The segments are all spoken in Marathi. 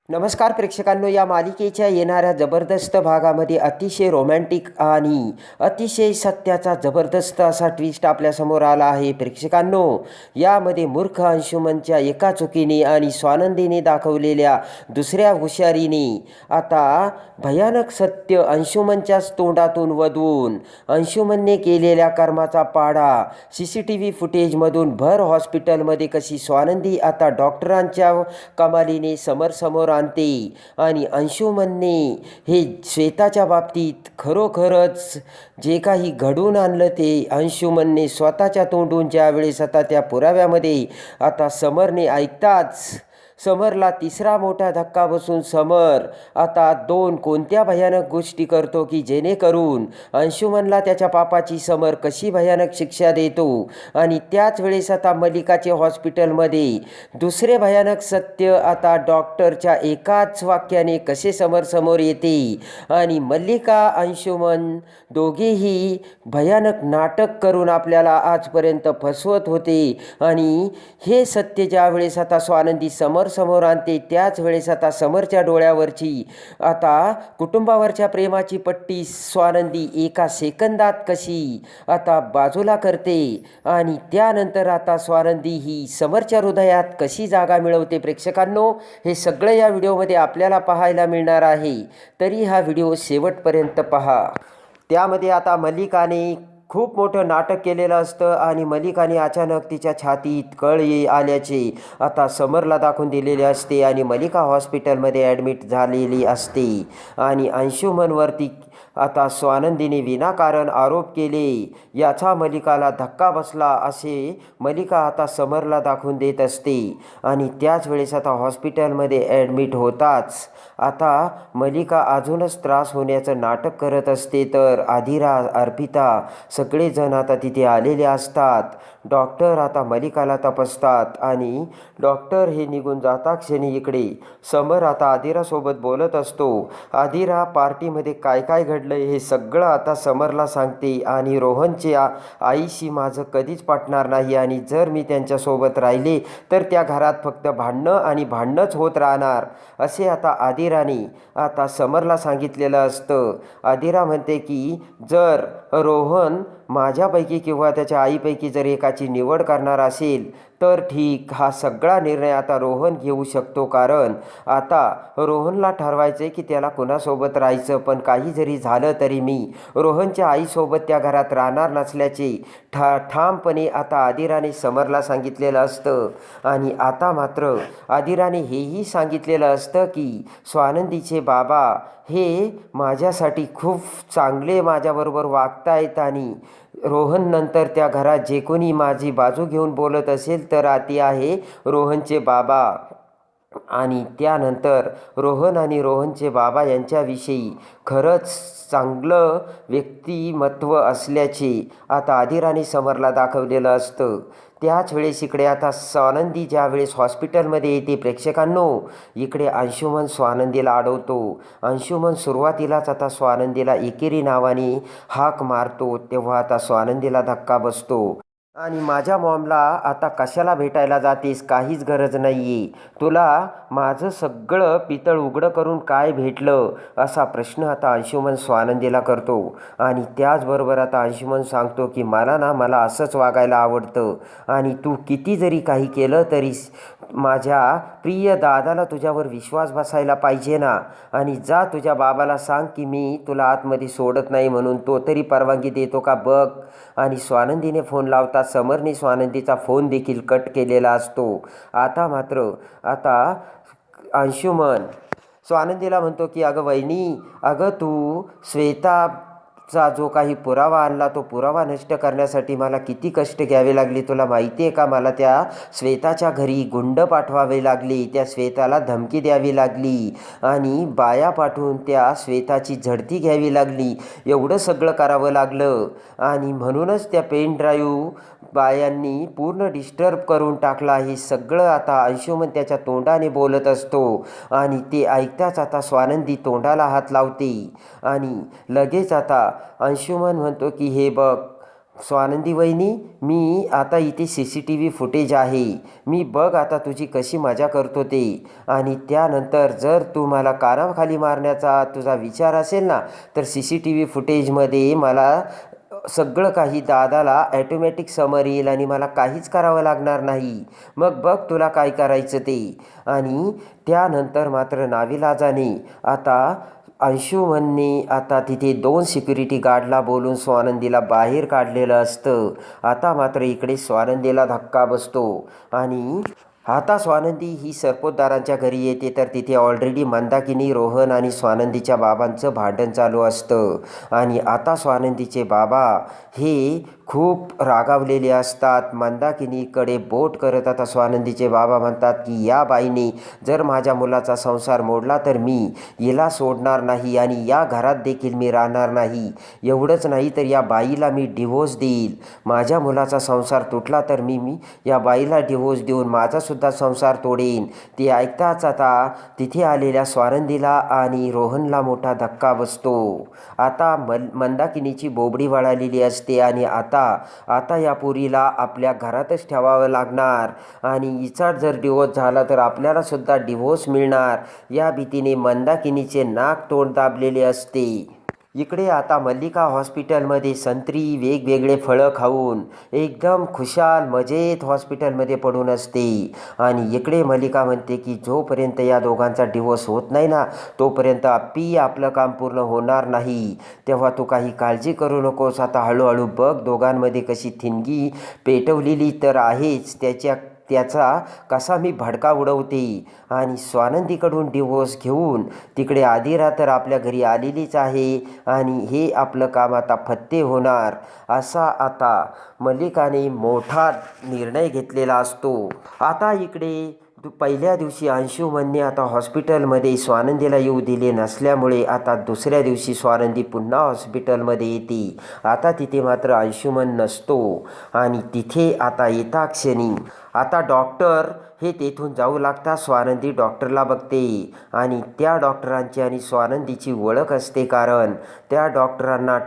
नमस्कार प्रेक्षकांनो, या मालिकेच्या येणाऱ्या जबरदस्त भागामध्ये अतिशय रोमॅन्टिक आणि अतिशय सत्याचा जबरदस्त असा ट्विस्ट आपल्यासमोर आला आहे. प्रेक्षकांनो, यामध्ये मूर्ख अंशुमनच्या एका चुकीने आणि स्वानंदीने दाखवलेल्या दुसऱ्या हुशारीने आता भयानक सत्य अंशुमनच्याच तोंडातून वदवून अंशुमनने केलेल्या कर्माचा पाढा CCTV फुटेजमधून भर हॉस्पिटलमध्ये कशी स्वानंदी आता डॉक्टरांच्या कमालीने समोर आणते. आणि अंशुमनने हे श्वेताच्या बाबतीत खरोखरच जे काही घडून आणलं ते अंशुमनने स्वतःच्या तोंडून ज्या वेळेस आता त्या पुराव्यामध्ये आता समरने ऐकताच समरला तिसरा मोठा धक्का बसून समर आता दोन कोणत्या भयानक गोष्टी करतो की जेणेकरून अंशुमनला त्याच्या पापाची समर कशी भयानक शिक्षा देतो. आणि त्याच वेळेस आता मल्लिकाचे हॉस्पिटलमध्ये दुसरे भयानक सत्य आता डॉक्टरच्या एकाच वाक्याने कसे समोर येते. आणि मल्लिका अंशुमन दोघेही भयानक नाटक करून आपल्याला आजपर्यंत फसवत होते. आणि हे सत्य ज्या वेळेस आता स्वानंदी समोर आणते त्याच वेळेस आता समरच्या डोळ्यावरची आता कुटुंबावरच्या प्रेमाची पट्टी स्वानंदी एका सेकंदात कशी आता बाजूला करते. आणि त्यानंतर आता स्वानंदी ही समरच्या हृदयात कशी जागा मिळवते. प्रेक्षकांनो, हे सगळं या व्हिडिओमध्ये आपल्याला पाहायला मिळणार आहे, तरी हा व्हिडिओ शेवटपर्यंत पहा. त्यामध्ये आता मल्लिकाने खूप मोठं नाटक केलेलं असतं आणि मल्लिकाने अचानक तिच्या छातीत कळ आल्याचे आता समरला दाखवून दिलेले असते. आणि मल्लिका हॉस्पिटलमध्ये ॲडमिट झालेली असते. आणि अंशुमनवरती आता स्वानंदीने विनाकारण आरोप केले याचा मल्लिकाला धक्का बसला असे मल्लिका आता समरला दाखवून देत असते. आणि त्याच वेळेस आता हॉस्पिटलमध्ये ॲडमिट होताच आता मल्लिका अजूनच त्रास होण्याचं नाटक करत असते. तर आदिरा, अर्पिता सगळेजण आता तिथे आलेले असतात. डॉक्टर आता मल्लिकाला तपासतात आणि डॉक्टर हे निघून जाता क्षणी इकडे समर आता आदिरासोबत बोलत असतो. आदिरा पार्टीमध्ये काय काय घडलं हे सगळं आता समरला सांगते. आणि रोहनच्या आईशी माझं कधीच पटणार नाही आणि जर मी त्यांच्यासोबत राहिले तर त्या घरात फक्त भांडणंच होत राहणार असे आता आदिराने आता समरला सांगितलेलं असतं. आदिरा म्हणते की जर रोहन माझ्यापैकी किंवा त्याच्या आईपैकी जर एकाची निवड करणार असेल तर ठीक, हा सगळा निर्णय आता रोहन घेऊ शकतो. कारण आता रोहनला ठरवायचं आहे की त्याला कुणासोबत राहायचं. पण काही जरी झालं तरी मी रोहनच्या आईसोबत त्या घरात राहणार नसल्याचे ठामपणे आता आदिराने समरला सांगितलेलं असतं. आणि आता मात्र आदिराने हेही सांगितलेलं असतं की स्वानंदीचे बाबा हे माझ्यासाठी खूप चांगले माझ्याबरोबर वागतायत आणि रोहन नंतर त्या घरात जे कोणी माझी बाजू घेऊन बोलत असेल तर ते आहे रोहनचे बाबा. आणि त्यानंतर रोहन आणि रोहनचे बाबा यांच्याविषयी खरंच चांगलं व्यक्तिमत्व असल्याचे आता आदिराने समरला दाखवलेलं असतं. त्याच वेळेस इकडे आता स्वानंदी ज्या वेळेस हॉस्पिटलमध्ये येते प्रेक्षकांनो, इकडे अंशुमन स्वानंदीला अडवतो. अंशुमन सुरुवातीलाच आता स्वानंदीला एकेरी नावाने हाक मारतो तेव्हा आता स्वानंदीला धक्का बसतो. आणि माझ्या मॉमला आता कशाला भेटायला जातेस, काहीच गरज नाही आहे, तुला माझं सगळं पितळ उघडं करून काय भेटलं असा प्रश्न आता अंशुमन स्वानंदीला करतो. आणि त्याचबरोबर आता अंशुमन सांगतो की मला असंच वागायला आवडतं आणि तू किती जरी काही केलं तरी माझ्या प्रिय दादाला तुझ्यावर विश्वास बसायला पाहिजे ना. आणि जा तुझ्या बाबाला सांग की मी तुला आतमध्ये सोडत नाही म्हणून, तो तरी परवानगी देतो का बघ. आणि स्वानंदीने फोन लावता समरने स्वानंदीचा फोन देखील कट केलेला असतो. आता मात्र आता अंशुमन स्वानंदीला म्हणतो की अगं वहिनी, अगं तू श्वेताचा जो काही पुरावा आणला तो पुरावा नष्ट करण्यासाठी मला किती कष्ट घ्यावे लागले तुला माहिती आहे का. मला त्या श्वेताच्या घरी गुंड पाठवावे लागले, त्या श्वेताला धमकी द्यावी लागली आणि बाया पाठवून त्या श्वेताची झडती घ्यावी लागली, एवढं सगळं करावं लागलं. आणि म्हणूनच त्या पेन ड्राईव्ह बायांनी पूर्ण डिस्टर्ब करून टाकला. हे सगळं आता अंशुमन त्याच्या तोंडाने बोलत असतो. आणि ते ऐकताच आता स्वानंदी तोंडाला हात लावते. आणि लगेच आता अंशुमन म्हणतो की हे बघ स्वानंदी वहिनी, मी आता इथे CCTV फुटेज आहे, मी बघ आता तुझी कशी मजा करतो ते. आणि त्यानंतर जर तू मला कानाखाली मारण्याचा तुझा विचार असेल ना, तर CCTV फुटेजमध्ये मला सगळं काही दादाला ॲटोमॅटिक समर येईल आणि मला काहीच करावं लागणार नाही. मग बघ तुला काय करायचं ते. आणि त्यानंतर मात्र नाविलाजाने आता अंशुमनने आता तिथे 2 सिक्युरिटी गार्डला बोलून स्वानंदीला बाहेर काढलेलं असतं. आता मात्र इकडे स्वानंदीला धक्का बसतो आणि आता स्वानंदी ही सरपोतदारांच्या घरी येते, तर तिथे ऑलरेडी मंदाकिनी, रोहन आणि स्वानंदीच्या बाबांचं भांडण चालू असतं. आणि आता स्वानंदीचे बाबा हे खूप रागावलेले असतात. मंदाकिनीकडे बोट करत आता स्वानंदीचे बाबा म्हणतात की या बाईने जर माझ्या मुलाचा संसार मोडला तर मी हिला सोडणार नाही आणि या घरात देखील मी राहणार नाही. एवढंच नाही तर या बाईला मी डिव्होर्स देईल. माझ्या मुलाचा संसार तुटला तर मी या बाईला डिव्होर्स देऊन माझासुद्धा संसार तोडेन. ते ऐकताच आता तिथे आलेल्या स्वानंदीला आणि रोहनला मोठा धक्का बसतो. आता मंदाकिनीची बोबडी वळालेली असते आणि आता या पोरीला आपल्या घरातच ठेवावं लागणार आणि हिचा जर डिवोर्स झाला तर आपल्याला सुद्धा डिवोर्स मिळणार या भीतीने मंदाकिनीचे नाक तोंड दाबलेले असते. इकडे आता मल्लिका हॉस्पिटलमध्ये संत्री वेगवेगळे फळं खाऊन एकदम खुशाल मजेत हॉस्पिटलमध्ये पडून असते. आणि इकडे मल्लिका म्हणते की जोपर्यंत या दोघांचा डिवोर्स होत नाही ना, तोपर्यंत आपलं काम पूर्ण होणार नाही. तेव्हा तू काही काळजी करू नकोस. आता हळूहळू बघ दोघांमध्ये कशी ठिणगी पेटवलेली तर आहेच, त्याचा कसा मी भडका उडवते. आणि स्वानंदीकडून डिवोर्स घेऊन तिकडे आदिरा तर आपल्या घरी आलेलीच आहे आणि हे आपलं काम आता फत्ते होणार असा आता मल्लिकाने मोठा निर्णय घेतलेला असतो. आता इकडे पहिल्या दिवशी अंशुमनने आता हॉस्पिटलमध्ये स्वानंदीला येऊ दिले नसल्यामुळे आता दुसऱ्या दिवशी स्वानंदी पुन्हा हॉस्पिटलमध्ये येते. आता तिथे मात्र अंशुमन नसतो आणि तिथे आता येता क्षणी आता डॉक्टर हे तेथून जाऊ लागतात. स्वानंदी डॉक्टरला बघते आणि त्या डॉक्टरांची आणि स्वानंदीची ओळख असते, कारण त्या डॉक्टरांना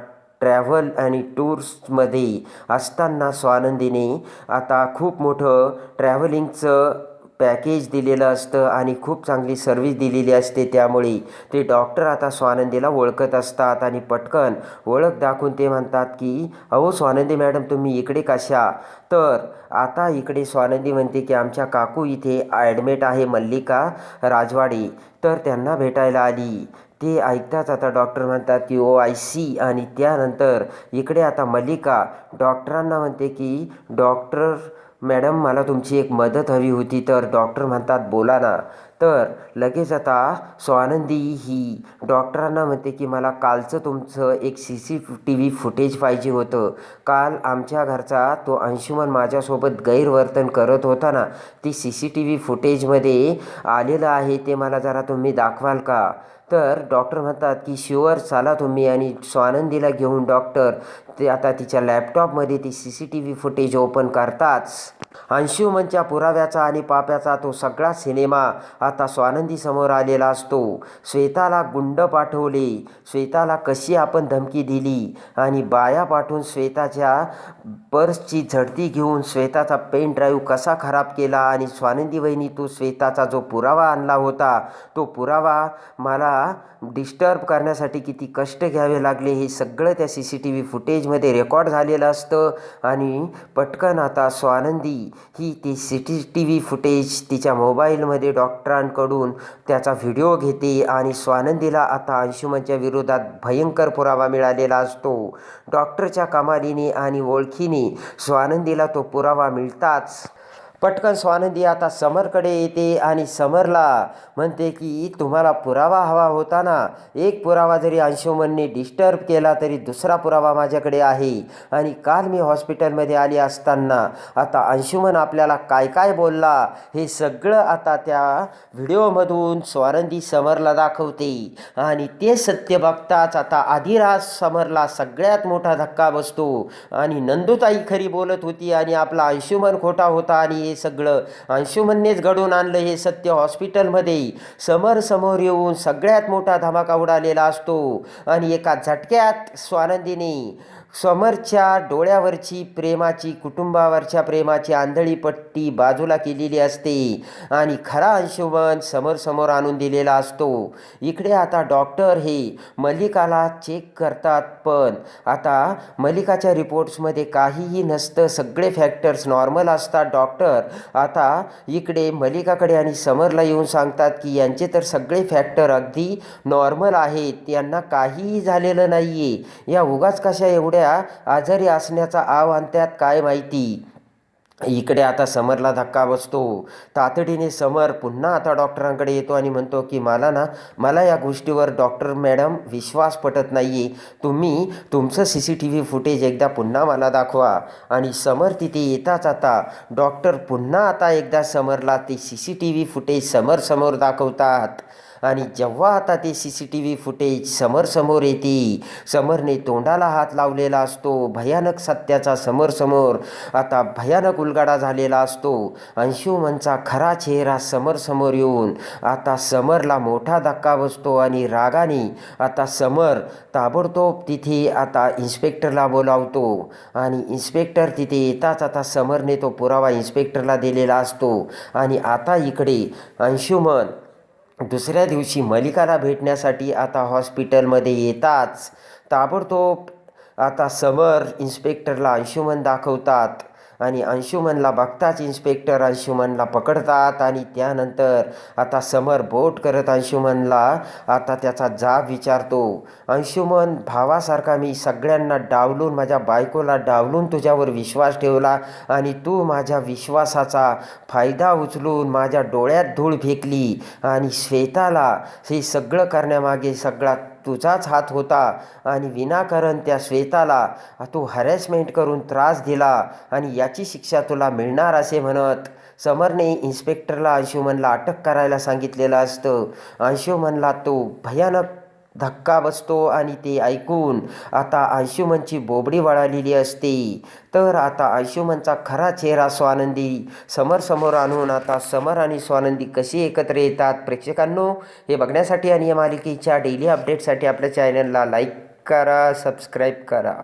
ट्रॅव्हल आणि टूर्समध्ये असताना स्वानंदीने आता खूप मोठं ट्रॅव्हलिंगचं पॅकेज दिलेलं असतं आणि खूप चांगली सर्व्हिस दिलेली असते. त्यामुळे ते डॉक्टर आता स्वानंदीला ओळखत असतात आणि पटकन ओळख दाखवून ते म्हणतात की अहो स्वानंदी मॅडम, तुम्ही इकडे कशा? तर आता इकडे स्वानंदी म्हणते की आमच्या काकू इथे ॲडमिट आहे, मल्लिका राजवाडे, तर त्यांना भेटायला आली. ते ऐकताच आता डॉक्टर म्हणतात की I see. आणि त्यानंतर इकडे आता मल्लिका डॉक्टरांना म्हणते की डॉक्टर मॅडम, मला तुमची एक मदत हवी होती. तर डॉक्टर म्हणतात बोला ना. तर लगेच आता स्वानंदी ही डॉक्टरांना म्हणते की मला कालचं तुमचं एक CCTV फुटेज पाहिजे होतं. काल आमच्या घरचा तो अंशुमन माझ्यासोबत गैरवर्तन करत होता ना, ती CCTV फुटेजमध्ये आलेलं आहे, ते मला जरा तुम्ही दाखवाल का? तर डॉक्टर म्हणतात की शुअर, चला तुम्ही. आणि स्वानंदीला घेऊन डॉक्टर ते आता तिच्या लॅपटॉपमध्ये ती CCTV फुटेज ओपन करताच अंशुमनच्या पुराव्याचा आणि पाप्याचा तो सगळा सिनेमा आता स्वानंदीसमोर आलेला असतो. श्वेताला गुंड पाठवले, श्वेताला कशी आपण धमकी दिली आणि बाया पाठवून श्वेताच्या पर्सची झडती घेऊन श्वेताचा पेन ड्राईव्ह कसा खराब केला आणि स्वानंदी वहिनी तू श्वेताचा जो पुरावा आणला होता, तो पुरावा मला डिस्टर्ब करण्यासाठी किती कष्ट घ्यावे लागले, हे सगळं त्या CCTV फुटेजमध्ये रेकॉर्ड झालेलं असतं. आणि पटकन आता स्वानंदी ही ती CCTV फुटेज तिच्या मोबाईलमध्ये डॉक्टरांकडून त्याचा व्हिडिओ घेते आणि स्वानंदीला आता अंशुमनच्या विरोधात भयंकर पुरावा मिळालेला असतो. डॉक्टरच्या कमालीने आणि ओळखीने स्वानंदीला तो पुरावा मिळताच पटकन स्वानंदी आता समरकडे येते आणि समरला म्हणते की तुम्हाला पुरावा हवा होता ना, एक पुरावा जरी अंशुमनने डिस्टर्ब केला तरी दुसरा पुरावा माझ्याकडे आहे. आणि काल मी हॉस्पिटलमध्ये आली असताना आता अंशुमन आपल्याला काय काय बोलला हे सगळं आता त्या व्हिडिओमधून स्वानंदी समरला दाखवते. आणि ते सत्य बघताच आता आदिराज समरला सगळ्यात मोठा धक्का बसतो आणि नंदुताई खरी बोलत होती आणि आपला अंशुमन खोटा होता आणि हे सगळं अंशुमननेच घडवून आणलं हे सत्य हॉस्पिटलमध्ये समोर येऊन सगळ्यात मोठा धमाका उडालेला असतो. आणि एका झटक्यात स्वानंदीने समरच्या डोळ्यावरची प्रेमाची, कुटुंबावरच्या प्रेमाची आंधळी पट्टी बाजूला केलेली असते आणि खरा अंशुमन समोर आणून दिलेला असतो. इकडे आता डॉक्टर हे मल्लिकाला चेक करतात, पण आता मल्लिकाच्या रिपोर्ट्समध्ये काहीही नसतं, सगळे फॅक्टर्स नॉर्मल असतात. डॉक्टर आता इकडे मल्लिकाकडे आणि समरला येऊन सांगतात की यांचे तर सगळे फॅक्टर अगदी नॉर्मल आहेत, यांना काहीही झालेलं नाही आहे. या उगाच कशा एवढ्या आजारी असण्याचा आव आणतात काय माहिती. इकडे आता समरला धक्का बसतो. तातडीने समर पुन्हा आता डॉक्टरांकडे येतो आणि म्हणतो की मला या गोष्टीवर डॉक्टर मॅडम विश्वास पटत नाही आहे. तुम्ही तुमचं CCTV फुटेज एकदा पुन्हा मला दाखवा. आणि समर तिथे येताच आता डॉक्टर पुन्हा आता एकदा समरला ते CCTV फुटेज समोर दाखवतात. आणि जेव्हा आता ते CCTV फुटेज समोर येते, समरने तोंडाला हात लावलेला असतो. भयानक सत्याचा समोर आता भयानक उलगडा झालेला असतो. अंशुमनचा खरा चेहरा समोर येऊन आता समरला मोठा धक्का बसतो आणि रागाने आता समर ताबडतोब तिथे आता इन्स्पेक्टरला बोलावतो. आणि इन्स्पेक्टर तिथे येताच आता समरने तो पुरावा इन्स्पेक्टरला दिलेला असतो. आणि आता इकडे अंशुमन दुसऱ्या दिवशी मल्लिकाला भेटण्यासाठी आता हॉस्पिटलमध्ये येताच ताबडतोब आता समर इन्स्पेक्टरला अंशुमन दाखवतात. आणि अंशुमनला बघताच इन्स्पेक्टर अंशुमनला पकडतात. आणि त्यानंतर आता समर बोट करत अंशुमनला आता त्याचा जाब विचारतो. अंशुमन भावासारखा मी सगळ्यांना डावलून, माझ्या बायकोला डावलून तुझ्यावर विश्वास ठेवला आणि तू माझ्या विश्वासाचा फायदा उचलून माझ्या डोळ्यात धूळ फेकली. आणि श्वेताला हे सगळं करण्यामागे सगळा तुझाच हात होता. आणि विनाकारण त्या श्वेताला तू हॅरेसमेंट करून त्रास दिला आणि याची शिक्षा तुला मिळणार असे म्हणत समरने इन्स्पेक्टरला अंशुमनला अटक करायला सांगितलेलं असतं. अंशुमनला तो भयानक धक्का बसतो आणि ते ऐकून आता अंशुमनची बोबडी वळालेली असते. तर आता अंशुमनचा खरा चेहरा स्वानंदी समोर आणून आता समर आणि स्वानंदी कशी एकत्र येतात. प्रेक्षकांनो, हे बघण्यासाठी आणि या मालिकेच्या डेली अपडेटसाठी आपल्या चॅनलला लाईक करा, सबस्क्राईब करा.